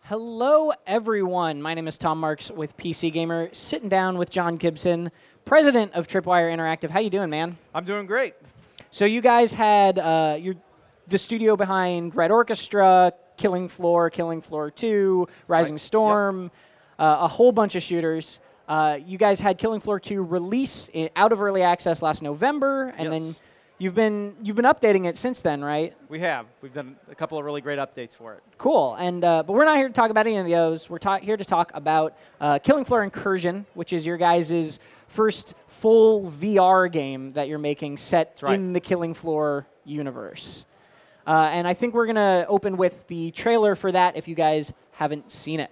Hello, everyone. My name is Tom Marks with PC Gamer, sitting down with John Gibson, president of Tripwire Interactive. How you doing, man? I'm doing great. So you guys had the studio behind Red Orchestra, Killing Floor 2, Rising Storm, a whole bunch of shooters. You guys had Killing Floor 2 release out of early access last November, and then you've been updating it since then, right? We have. We've done a couple of really great updates for it. Cool. And but we're not here to talk about any of those. We're here to talk about Killing Floor Incursion, which is your guys' first full VR game that you're making set in the Killing Floor universe. And I think we're going to open with the trailer for that if you guys haven't seen it.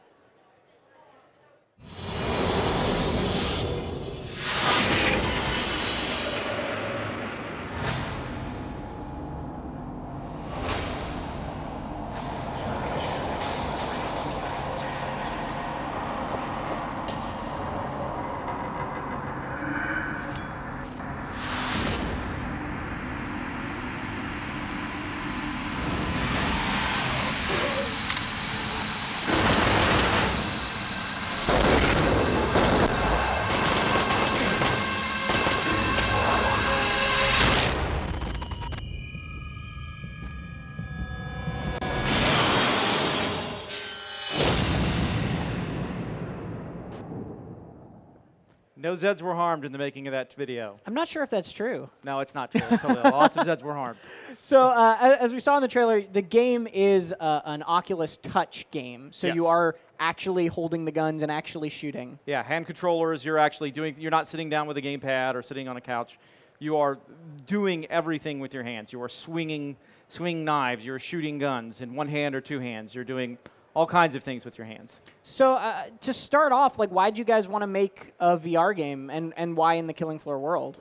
No Zeds were harmed in the making of that video. I'm not sure if that's true. No, it's not true. Lots of Zeds were harmed. So as we saw in the trailer, the game is an Oculus Touch game. So you are actually holding the guns and actually shooting. Yeah, hand controllers. You're actually doing. You're not sitting down with a gamepad or sitting on a couch. You are doing everything with your hands. You are swinging knives. You're shooting guns in one hand or two hands. You're doing all kinds of things with your hands. So to start off, like, why did you guys want to make a VR game, and why in the Killing Floor world?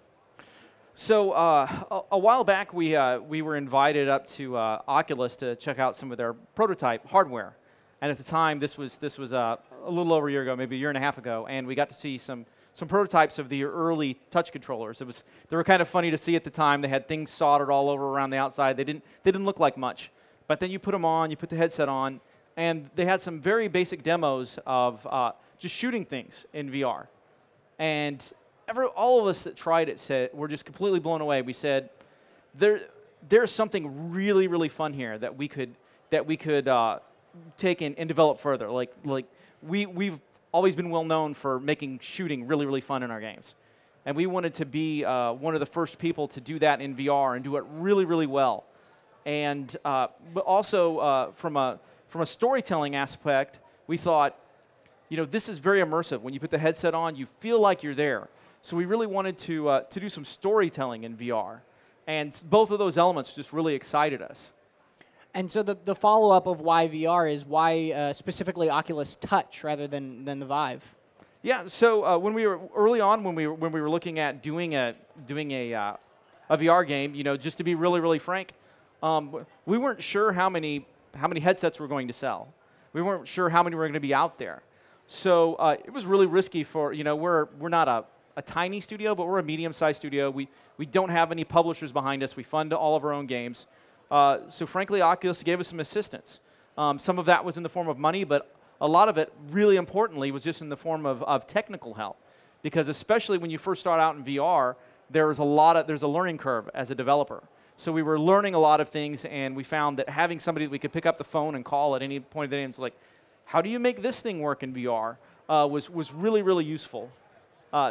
So a while back, we were invited up to Oculus to check out some of their prototype hardware, and at the time, this was a little over a year ago, maybe a year and a half ago, and we got to see some prototypes of the early touch controllers. They were kind of funny to see at the time. They had things soldered all over around the outside. They didn't look like much, but then you put them on, you put the headset on. And they had some very basic demos of just shooting things in VR. And all of us that tried it said, we're just completely blown away. We said, there's something really, really fun here that we could take and develop further. Like we've always been well known for making shooting really, really fun in our games. And we wanted to be one of the first people to do that in VR and do it really, really well. And but also from a storytelling aspect, we thought, this is very immersive. When you put the headset on, you feel like you're there. So we really wanted to do some storytelling in VR. And both of those elements just really excited us. And so the follow-up of why VR is why specifically Oculus Touch rather than the Vive? Yeah, so when we were early on, when we were looking at doing a VR game, just to be really, really frank, we weren't sure how many headsets we're going to sell. We weren't sure how many were going to be out there. So it was really risky for, we're not a tiny studio, but we're a medium-sized studio. We don't have any publishers behind us. We fund all of our own games. So frankly, Oculus gave us some assistance. Some of that was in the form of money, but a lot of it, really importantly, was just in the form of technical help. Because especially when you first start out in VR, there's a learning curve as a developer. So we were learning a lot of things, and we found that having somebody that we could pick up the phone and call at any point of the day and it's like, how do you make this thing work in VR, was really, really useful.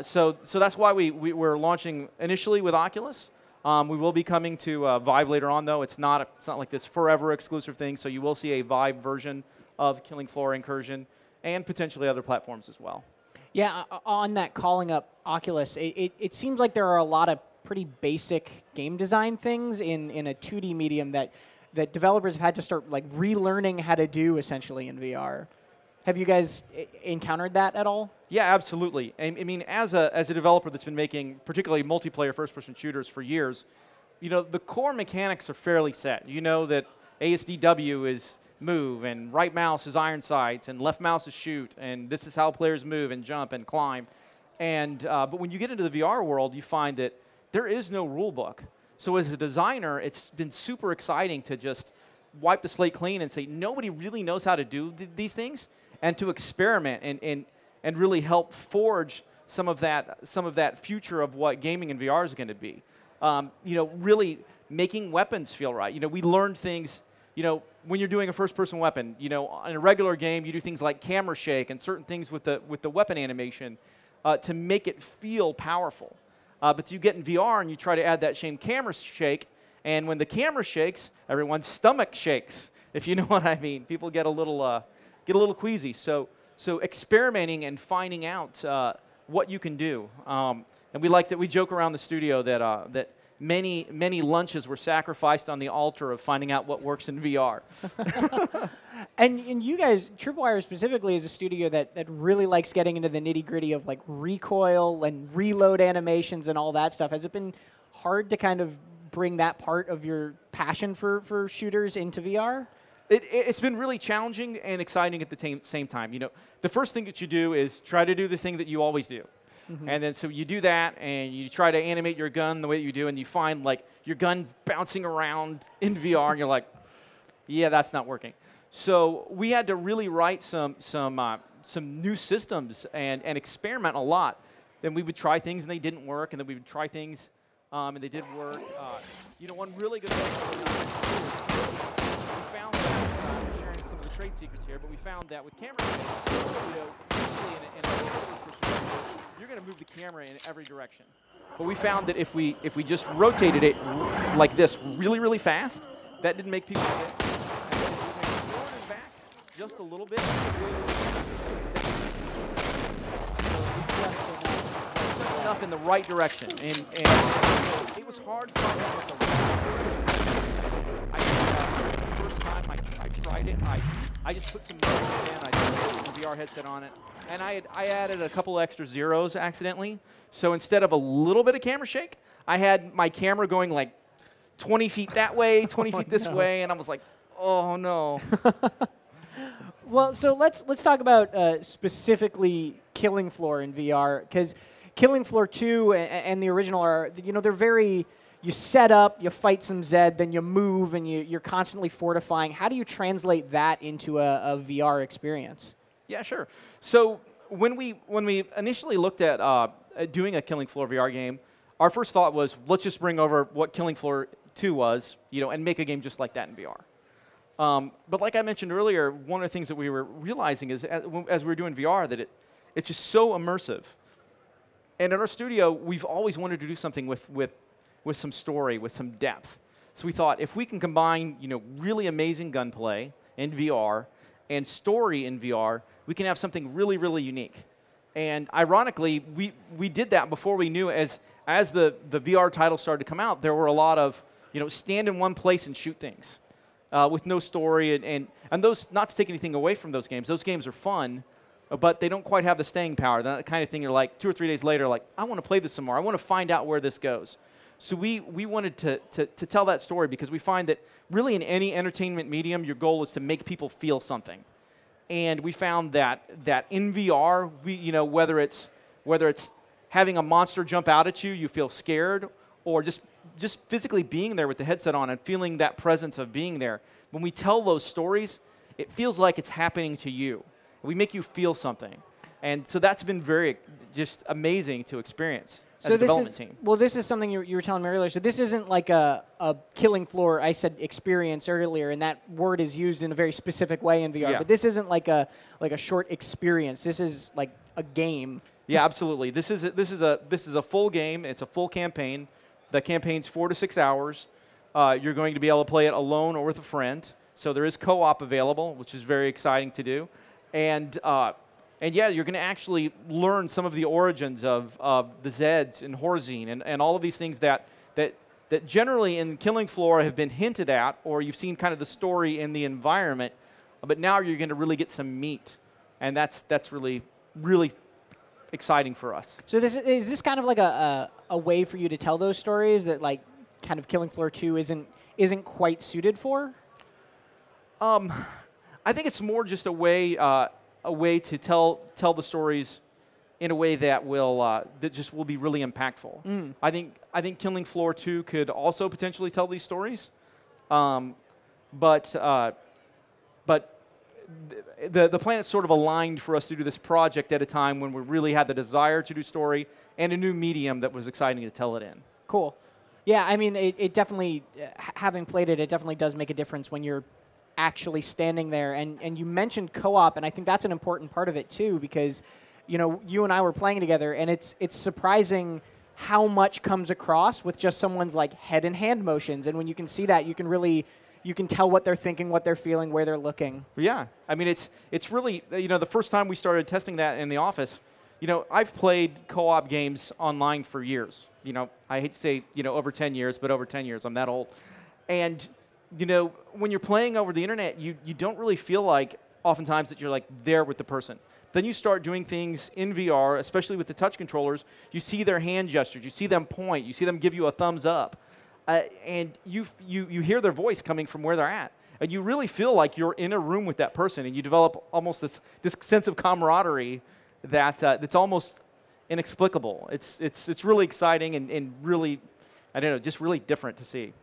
So that's why we're launching initially with Oculus. We will be coming to Vive later on, though. It's not like this forever exclusive thing, so you will see a Vive version of Killing Floor Incursion and potentially other platforms as well. Yeah, on that calling up Oculus, it seems like there are a lot of pretty basic game design things in a 2D medium that developers have had to start relearning how to do essentially in VR. Have you guys encountered that at all? Yeah, absolutely. I mean, as a developer that's been making particularly multiplayer first-person shooters for years, the core mechanics are fairly set. You know that ASDW is move, and right mouse is iron sights, and left mouse is shoot, and this is how players move and jump and climb. And but when you get into the VR world, you find that there is no rule book. So as a designer, it's been super exciting to just wipe the slate clean and say nobody really knows how to do these things, and to experiment and really help forge some of that future of what gaming in VR is going to be. Really making weapons feel right. We learned things. When you're doing a first-person weapon, in a regular game, you do things like camera shake and certain things with the weapon animation to make it feel powerful. But you get in VR and you try to add that same camera shake, and when the camera shakes, everyone's stomach shakes, if you know what I mean. People get a little queasy. So experimenting and finding out what you can do. And we joke around the studio that many lunches were sacrificed on the altar of finding out what works in VR. And you guys, Tripwire specifically, is a studio that really likes getting into the nitty-gritty of like recoil and reload animations and all that stuff. Has it been hard to kind of bring that part of your passion for shooters into VR? It's been really challenging and exciting at the same time. The first thing that you do is try to do the thing that you always do. Mm-hmm. And then so you do that, and you try to animate your gun the way that you do, and you find like your gun bouncing around in VR, and you're like, yeah, that's not working. So we had to really write some new systems and experiment a lot. Then we would try things and they didn't work, and then we would try things and they did work. One really good thing we found that, sharing some of the trade secrets here, but we found that with camera, usually in a you're going to move the camera in every direction. But we found that if we just rotated it like this really, really fast, that didn't make people sick. Just a little bit. Just enough in the right direction, and it was hard to find out what the first time I tried it, I just put some notes in, I put the VR headset on it, and I added a couple extra zeros accidentally. So instead of a little bit of camera shake, I had my camera going like 20 feet that way, 20 feet this way, and I was like, oh no. Well, so let's talk about specifically Killing Floor in VR, because Killing Floor 2 and the original are, they're very, you set up, you fight some Zed, then you move, and you're constantly fortifying. How do you translate that into a VR experience? Yeah, sure. So when we initially looked at doing a Killing Floor VR game, our first thought was, let's just bring over what Killing Floor 2 was, and make a game just like that in VR. But like I mentioned earlier, one of the things that we were realizing is, as we were doing VR, that it's just so immersive. And in our studio, we've always wanted to do something with some story, with some depth. So we thought, if we can combine, really amazing gunplay in VR and story in VR, we can have something really, really unique. And ironically, we did that before we knew. As the VR titles started to come out, there were a lot of, stand in one place and shoot things. With no story, and those, not to take anything away from those games are fun, but they don't quite have the staying power. That kind of thing, you're like 2 or 3 days later, like, I want to play this some more. I want to find out where this goes. So we wanted to tell that story, because we find that really in any entertainment medium, your goal is to make people feel something. And we found that in VR, whether it's having a monster jump out at you, you feel scared, or just physically being there with the headset on and feeling that presence of being there. When we tell those stories, it feels like it's happening to you. We make you feel something. And so that's been very just amazing to experience as a development team. Well, this is something you were telling me earlier. So this isn't like a Killing Floor, I said experience earlier, and that word is used in a very specific way in VR. Yeah. But this isn't like a short experience. This is like a game. Yeah, absolutely. This is a full game. It's a full campaign. The campaign's 4 to 6 hours. You're going to be able to play it alone or with a friend. So there is co-op available, which is very exciting to do. And yeah, you're going to actually learn some of the origins of the Zeds and Horzine and all of these things that generally in Killing Floor have been hinted at, or you've seen kind of the story in the environment. But now you're going to really get some meat, and that's really, really exciting for us. So is this kind of like a way for you to tell those stories that like kind of Killing Floor 2 isn't quite suited for? I think it's more just a way to tell the stories in a way that will be really impactful. I think Killing Floor 2 could also potentially tell these stories. but the planets sort of aligned for us to do this project at a time when we really had the desire to do story and a new medium that was exciting to tell it in. Cool. Yeah, I mean, it definitely, having played it, it definitely does make a difference when you're actually standing there. And you mentioned co-op, and I think that's an important part of it too, because you and I were playing together, and it's surprising how much comes across with just someone's like head and hand motions. And when you can see that, you can tell what they're thinking, what they're feeling, where they're looking. Yeah, I mean, it's really, the first time we started testing that in the office, I've played co-op games online for years. I hate to say, over 10 years, but over 10 years, I'm that old. And, when you're playing over the internet, you don't really feel like oftentimes that you're like there with the person. Then you start doing things in VR, especially with the touch controllers. You see their hand gestures, you see them point, you see them give you a thumbs up. And you hear their voice coming from where they're at. And you really feel like you're in a room with that person, and you develop almost this sense of camaraderie that's almost inexplicable. It's really exciting and really, I don't know, just really different to see.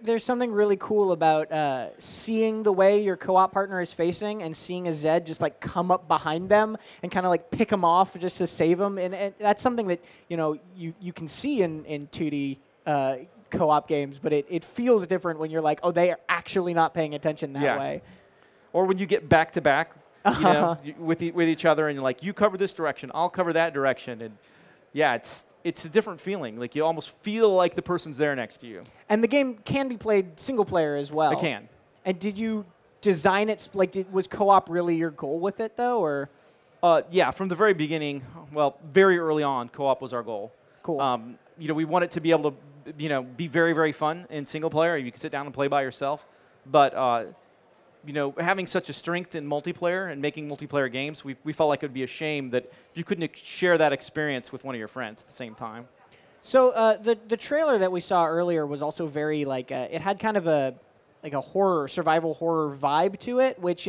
There's something really cool about seeing the way your co-op partner is facing and seeing a Zed just like come up behind them and kind of like pick them off just to save them. And that's something that you can see in 2D co-op games, but it feels different when you're like, oh, they are actually not paying attention that way. Or when you get back to back, with each other, and you're like, you cover this direction, I'll cover that direction, and yeah, it's a different feeling. Like you almost feel like the person's there next to you. And the game can be played single player as well. It can. And did you design it like was co-op really your goal with it though, or? Yeah, from the very beginning. Well, very early on, co-op was our goal. Cool. We want it to be able to be very, very fun in single player. You can sit down and play by yourself. But, having such a strength in multiplayer and making multiplayer games, we felt like it would be a shame that you couldn't share that experience with one of your friends at the same time. So the trailer that we saw earlier was also very, like, it had kind of a horror, survival horror vibe to it, which,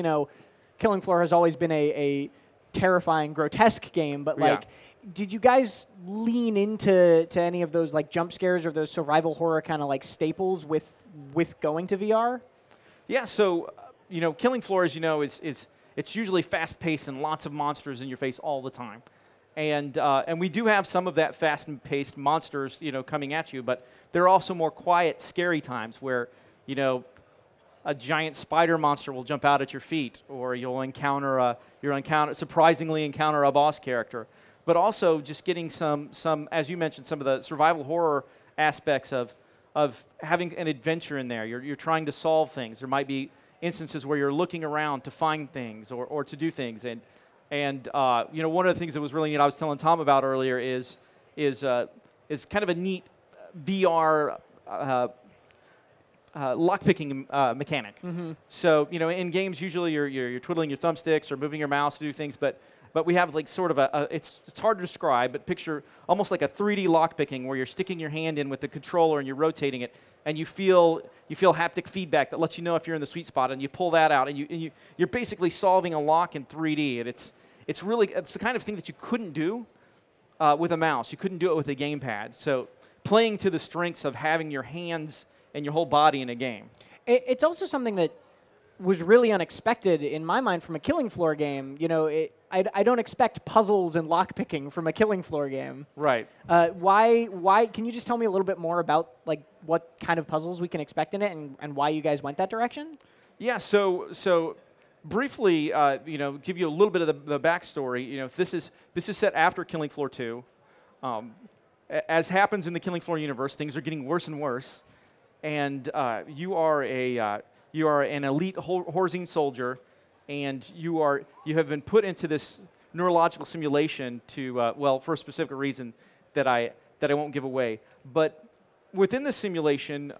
Killing Floor has always been a terrifying, grotesque game, but, like, did you guys lean into any of those like jump scares or those survival horror kind of like staples with going to VR? Yeah, so Killing Floor, as you know, is it's usually fast-paced and lots of monsters in your face all the time, and we do have some of that fast-paced monsters coming at you, but there are also more quiet, scary times where a giant spider monster will jump out at your feet, or you'll surprisingly encounter a boss character. But also just getting some, as you mentioned, some of the survival horror aspects of having an adventure in there. You're trying to solve things. There might be instances where you're looking around to find things or to do things. And one of the things that was really neat I was telling Tom about earlier is kind of a neat VR lockpicking mechanic. Mm-hmm. So in games usually you're twiddling your thumbsticks or moving your mouse to do things, but we have like sort of it's hard to describe, but picture almost like a 3D lockpicking where you're sticking your hand in with the controller and you're rotating it, and you feel haptic feedback that lets you know if you're in the sweet spot, and you pull that out, and you're basically solving a lock in 3D, and it's the kind of thing that you couldn't do with a mouse. You couldn't do it with a gamepad. So playing to the strengths of having your hands and your whole body in a game. It's also something that was really unexpected in my mind from a Killing Floor game. I don't expect puzzles and lockpicking from a Killing Floor game. Right. Why? Can you just tell me a little bit more about like what kind of puzzles we can expect in it and why you guys went that direction? Yeah. So briefly, give you a little bit of the backstory. This is set after Killing Floor 2. As happens in the Killing Floor universe, things are getting worse and worse, and you are an elite Horzine soldier, and you have been put into this neurological simulation to for a specific reason that I won't give away. But within the simulation,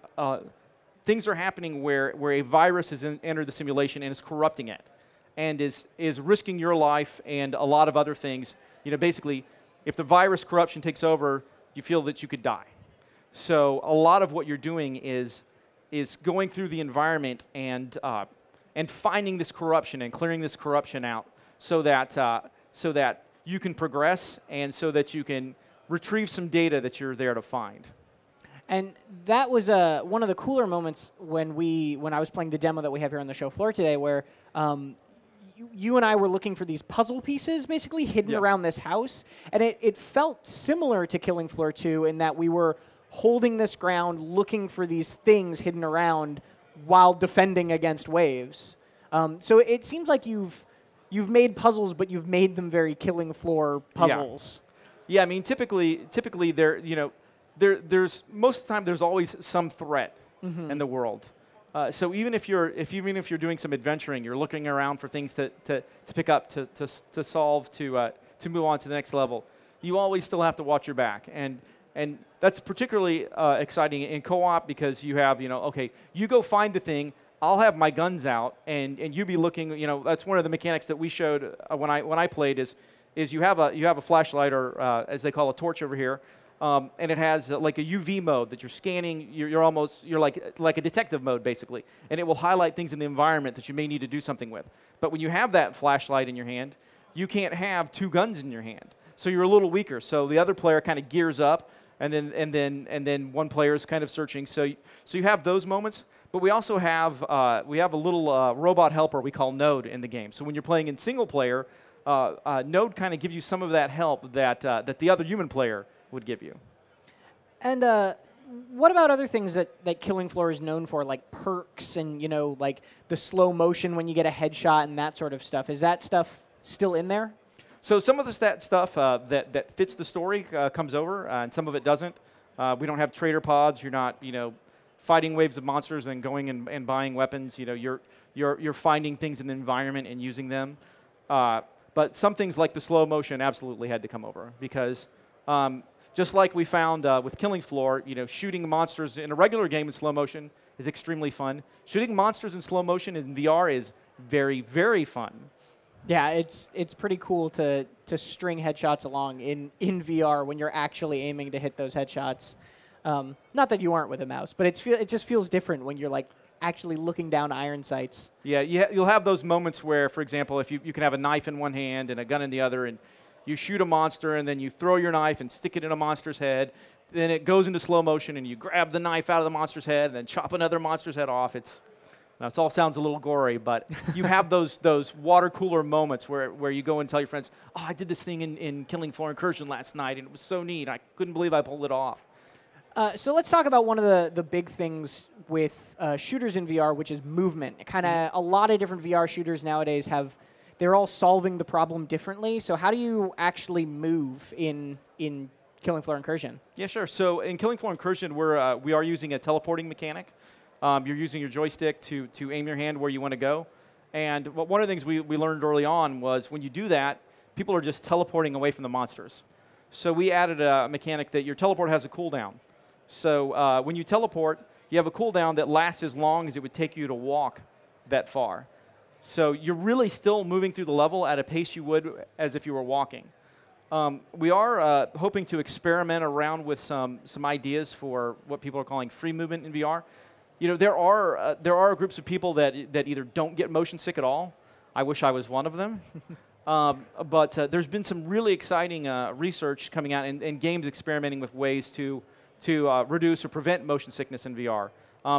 things are happening where a virus has entered the simulation and is corrupting it, and is risking your life and a lot of other things. Basically, if the virus corruption takes over, you feel that you could die. So a lot of what you're doing is going through the environment and finding this corruption and clearing this corruption out, so that you can progress and so that you can retrieve some data that you're there to find. And that was one of the cooler moments when I was playing the demo that we have here on the show floor today, where you and I were looking for these puzzle pieces basically hidden around this house. And it felt similar to Killing Floor 2 in that we were holding this ground, looking for these things hidden around while defending against waves. So it seems like you've made puzzles, but you've made them very Killing Floor puzzles. Yeah, I mean, typically there's most of the time there's always some threat in the world. So even if you're doing some adventuring, you're looking around for things to pick up, to solve, to move on to the next level. You always still have to watch your back, and that's particularly exciting in co-op because you have okay, you go find the thing. I'll have my guns out, and you be looking. That's one of the mechanics that we showed when I played is you have a flashlight or as they call a torch over here. And it has like a UV mode that you're scanning. You're like a detective mode basically, and it will highlight things in the environment that you may need to do something with. But when you have that flashlight in your hand, you can't have two guns in your hand, so you're a little weaker. So the other player kind of gears up, and then one player is kind of searching. So you have those moments. But we also have a little robot helper we call Node in the game. So when you're playing in single player, Node kind of gives you some of that help that the other human player would give you. And what about other things that Killing Floor is known for, like perks and like the slow motion when you get a headshot and that sort of stuff? Is that stuff still in there? So some of that stuff that fits the story comes over, and some of it doesn't. We don't have trader pods. You're not fighting waves of monsters and going and buying weapons. You're finding things in the environment and using them. But some things like the slow motion absolutely had to come over because. Just like we found with Killing Floor, shooting monsters in a regular game in slow motion is extremely fun. Shooting monsters in slow motion in VR is very, very fun. Yeah, it's pretty cool to string headshots along in VR when you're actually aiming to hit those headshots. Not that you aren't with a mouse, but it just feels different when you're like actually looking down iron sights. Yeah, you'll have those moments where, for example, if you can have a knife in one hand and a gun in the other, and you shoot a monster, and then you throw your knife and stick it in a monster's head. Then it goes into slow motion, and you grab the knife out of the monster's head, and then chop another monster's head off. It all sounds a little gory, but you have those water cooler moments where you go and tell your friends, "Oh, I did this thing in Killing Floor Incursion last night, and it was so neat. I couldn't believe I pulled it off." So let's talk about one of the big things with shooters in VR, which is movement. A lot of different VR shooters nowadays they're all solving the problem differently. So how do you actually move in Killing Floor Incursion? Yeah, sure. So in Killing Floor Incursion, we are using a teleporting mechanic. You're using your joystick to aim your hand where you want to go. And one of the things we learned early on was when you do that, people are just teleporting away from the monsters. So we added a mechanic that your teleport has a cooldown. So when you teleport, you have a cooldown that lasts as long as it would take you to walk that far. So you're really still moving through the level at a pace you would as if you were walking. We are hoping to experiment around with some ideas for what people are calling free movement in VR. There are groups of people that either don't get motion sick at all. I wish I was one of them. But there's been some really exciting research coming out and games experimenting with ways to reduce or prevent motion sickness in VR.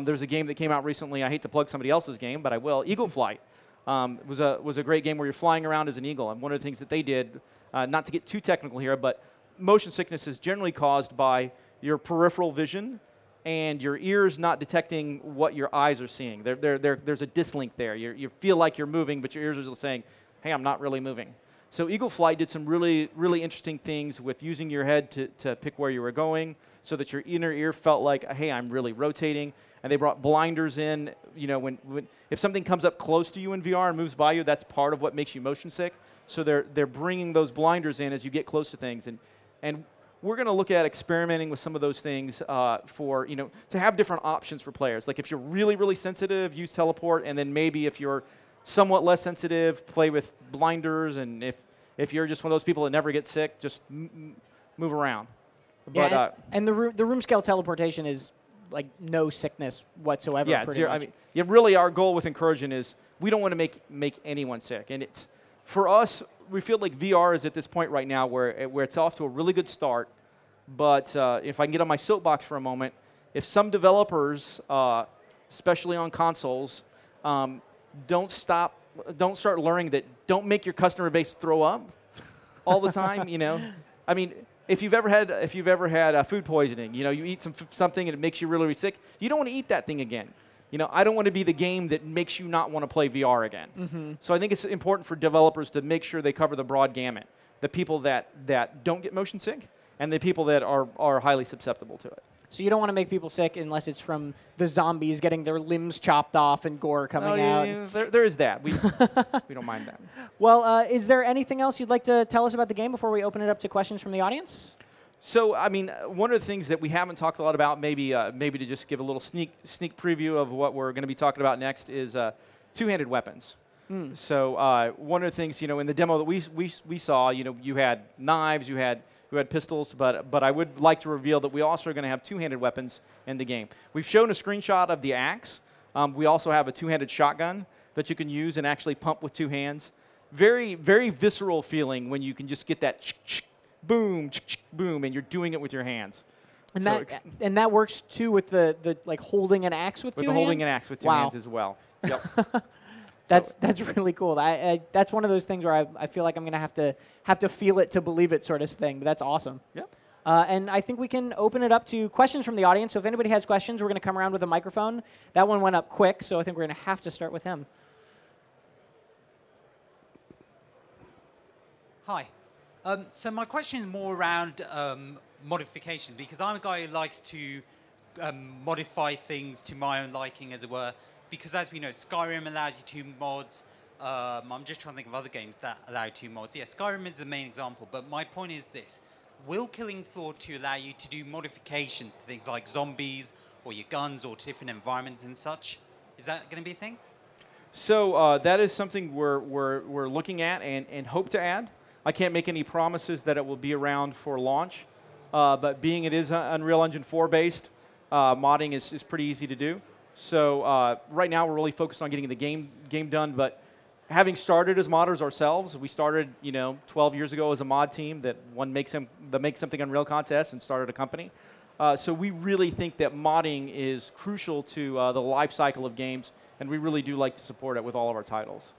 There's a game that came out recently. I hate to plug somebody else's game, but I will. Eagle Flight. Was a great game where you're flying around as an eagle. And one of the things that they did, not to get too technical here, but motion sickness is generally caused by your peripheral vision and your ears not detecting what your eyes are seeing. There's a dislink there. You feel like you're moving, but your ears are still saying, hey, I'm not really moving. So Eagle Flight did some really, really interesting things with using your head to pick where you were going so that your inner ear felt like, hey, I'm really rotating. And they brought blinders in. If something comes up close to you in VR and moves by you, that's part of what makes you motion sick. So they're bringing those blinders in as you get close to things. And we're going to look at experimenting with some of those things to have different options for players. Like if you're really, really sensitive, use teleport. And then maybe if you're somewhat less sensitive, play with blinders. And if you're just one of those people that never get sick, just move around. Yeah, But, and the room scale teleportation is like no sickness whatsoever. Yeah, pretty much. I mean, really our goal with Incursion is we don't want to make anyone sick. And for us, we feel like VR is at this point right now where it's off to a really good start. But if I can get on my soapbox for a moment, if some developers, especially on consoles, don't start learning that don't make your customer base throw up all the time, you know. I mean, if you've ever had food poisoning, you know, you eat something and it makes you really, really sick, you don't want to eat that thing again. You know, I don't want to be the game that makes you not want to play VR again. Mm-hmm. So I think it's important for developers to make sure they cover the broad gamut. The people that don't get motion sick and the people that are highly susceptible to it. So you don't want to make people sick unless it's from the zombies getting their limbs chopped off and gore coming out. Yeah, there is that. We don't mind that. Well, is there anything else you'd like to tell us about the game before we open it up to questions from the audience? So, I mean, one of the things that we haven't talked a lot about, maybe to just give a little sneak preview of what we're going to be talking about next, is two-handed weapons. So one of the things, you know, in the demo that we saw, you know, you had knives, you had pistols, but I would like to reveal that we also are going to have two-handed weapons in the game. We've shown a screenshot of the axe. We also have a two-handed shotgun that you can use and actually pump with two hands. Very, very visceral feeling when you can just get that boom, boom, and you're doing it with your hands. And so that works too with the like holding an axe with two hands? With the holding an axe with two hands as well. Yep. That's really cool. That's one of those things where I feel like I'm going to have to feel it to believe it sort of thing. But that's awesome. Yep. And I think we can open it up to questions from the audience. So if anybody has questions, we're going to come around with a microphone. That one went up quick, so I think we're going to have to start with him. Hi. So my question is more around modification, because I'm a guy who likes to modify things to my own liking, as it were. Because as we know, Skyrim allows you 2 mods. I'm just trying to think of other games that allow 2 mods. Yeah, Skyrim is the main example, but my point is this. Will Killing Floor 2 allow you to do modifications to things like zombies or your guns or different environments and such? Is that going to be a thing? So that is something we're looking at and hope to add. I can't make any promises that it will be around for launch, but being it is Unreal Engine 4 based, modding is pretty easy to do. So right now we're really focused on getting the game done, but having started as modders ourselves, we started 12 years ago as a mod team that makes something Unreal contest and started a company. So we really think that modding is crucial to the life cycle of games, and we really do like to support it with all of our titles.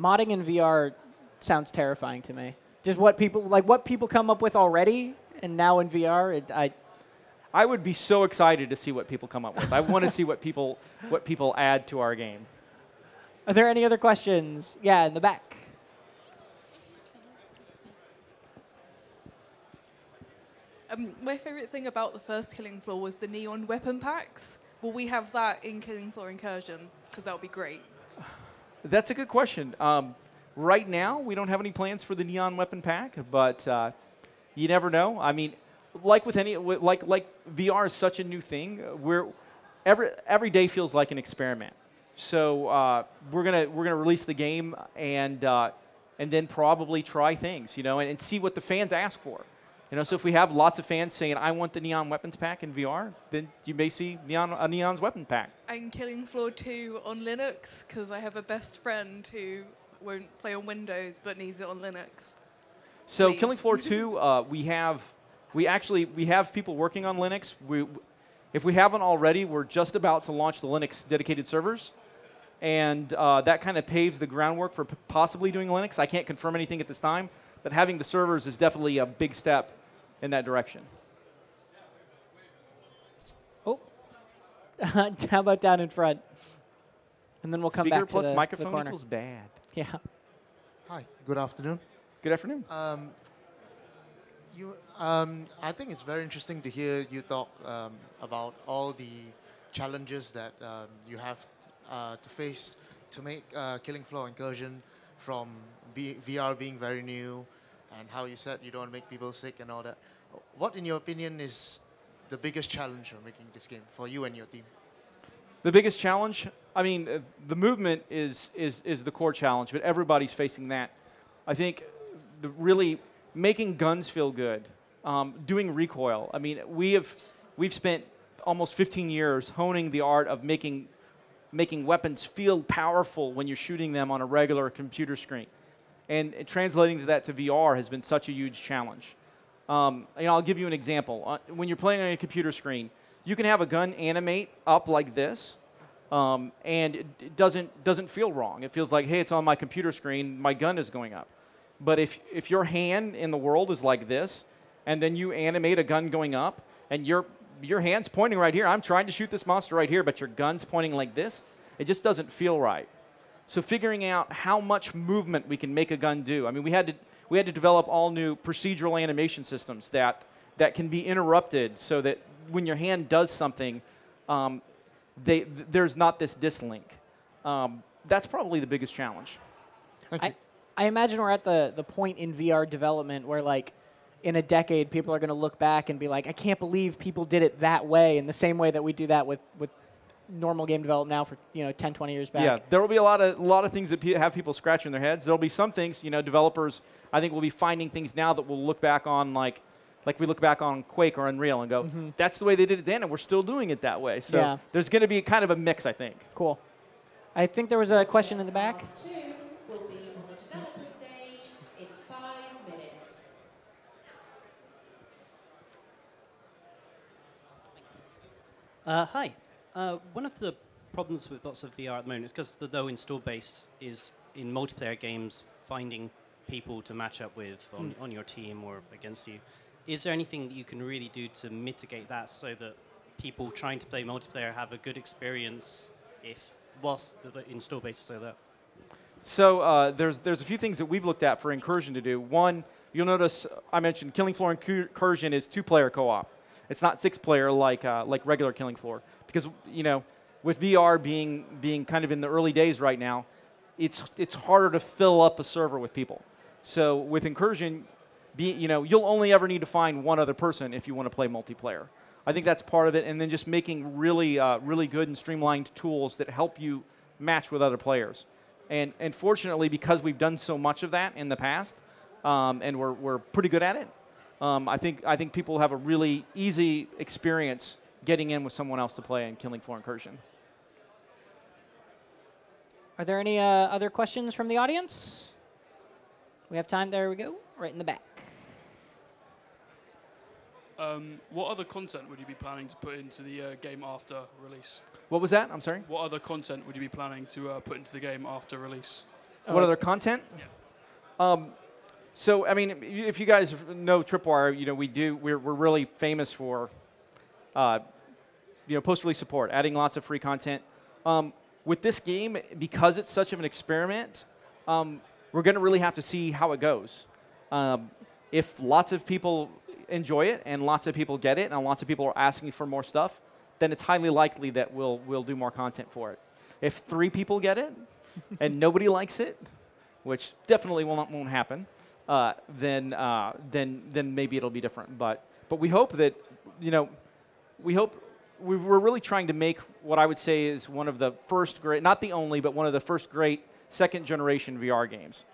Modding in VR sounds terrifying to me. Just what people come up with already, and now in VR, I would be so excited to see what people come up with. I want to see what people add to our game. Are there any other questions? Yeah, in the back. My favorite thing about the first Killing Floor was the neon weapon packs. Will we have that in Killing Floor Incursion? Because that would be great. That's a good question. Right now, we don't have any plans for the neon weapon pack, but you never know. I mean, like with VR is such a new thing. Every day feels like an experiment. So we're gonna release the game and then probably try things, and see what the fans ask for. So if we have lots of fans saying, "I want the neon weapons pack in VR," then you may see a neon's weapon pack. And Killing Floor 2 on Linux, because I have a best friend who won't play on Windows but needs it on Linux. So Please. Killing Floor 2, we have people working on Linux. If we haven't already, we're just about to launch the Linux dedicated servers. And that kind of paves the groundwork for possibly doing Linux. I can't confirm anything at this time, but having the servers is definitely a big step in that direction. Oh. How about down in front? And then we'll come Speaker back plus to the microphone corner. equals bad. Yeah. Hi, good afternoon. Good afternoon. I think it's very interesting to hear you talk about all the challenges that you have to face to make Killing Floor Incursion, from VR being very new, and how you said you don't want to make people sick and all that. What, in your opinion, is the biggest challenge of making this game for you and your team? The biggest challenge? I mean, the movement is the core challenge, but everybody's facing that. I think really making guns feel good, doing recoil. I mean, we've spent almost 15 years honing the art of making weapons feel powerful when you're shooting them on a regular computer screen. And translating that to VR has been such a huge challenge. I'll give you an example. When you're playing on a computer screen, you can have a gun animate up like this, and it doesn't feel wrong. It feels like, hey, it's on my computer screen, my gun is going up. But if your hand in the world is like this, and then you animate a gun going up, and your hand's pointing right here, I'm trying to shoot this monster right here, but your gun's pointing like this, it just doesn't feel right. So figuring out how much movement we can make a gun do. I mean, we had to develop all new procedural animation systems that can be interrupted so that when your hand does something, there's not this dislink. That's probably the biggest challenge. Thank you. I imagine we're at the point in VR development where, like, in a decade, people are going to look back and be like, I can't believe people did it that way, in the same way that we do that with normal game development now for 10, 20 years back. Yeah, there will be a lot of things that have people scratching their heads. There will be some things, developers, I think, will be finding things now that we'll look back on like we look back on Quake or Unreal and go, that's the way they did it then, and we're still doing it that way. So there's going to be kind of a mix, I think. Cool. I think there was a question in the back. Class 2 will be on the development stage in 5 minutes. Hi. One of the problems with lots of VR at the moment is because the low install base is in multiplayer games finding people to match up with on your team or against you. Is there anything that you can really do to mitigate that so that people trying to play multiplayer have a good experience whilst the install base is so low? So there's a few things that we've looked at for Incursion to do. One, you'll notice I mentioned Killing Floor Incursion is 2-player co-op. It's not 6-player like regular Killing Floor, because with VR being kind of in the early days right now, it's harder to fill up a server with people. So with Incursion, you'll only ever need to find one other person if you want to play multiplayer. I think that's part of it, and then just making really really good and streamlined tools that help you match with other players. And fortunately, because we've done so much of that in the past, and we're pretty good at it, I think people have a really easy experience getting in with someone else to play in Killing Floor Incursion. Are there any other questions from the audience? We have time. There we go. Right in the back. What other content would you be planning to put into the game after release? What was that? I'm sorry? What other content would you be planning to put into the game after release? What other content? Yeah. So, I mean, if you guys know Tripwire, we're really famous for post-release support, adding lots of free content. With this game, because it's such of an experiment, we're going to really have to see how it goes. If lots of people enjoy it and lots of people get it and lots of people are asking for more stuff, then it's highly likely that we'll do more content for it. If 3 people get it and nobody likes it, which definitely won't happen, then maybe it'll be different. But we hope that we're really trying to make what I would say is one of the first great, not the only, but one of the first great second-generation VR games.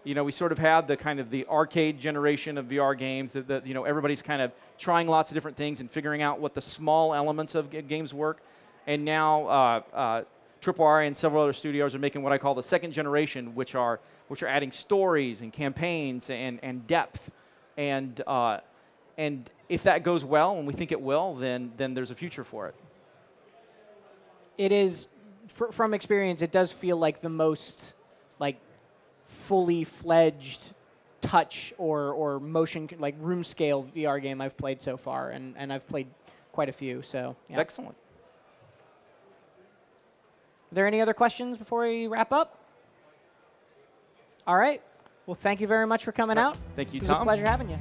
We sort of had the arcade generation of VR games that everybody's kind of trying lots of different things and figuring out what the small elements of games work. And now Tripwire and several other studios are making what I call the second generation, which are adding stories and campaigns and depth. And if that goes well, and we think it will, then there's a future for it. It is, from experience, it does feel like the most fully fledged touch or motion, like room scale VR game I've played so far, and I've played quite a few. So yeah. Excellent. Are there any other questions before we wrap up? All right. Well, thank you very much for coming out. Thank you, It was Tom. a pleasure having you.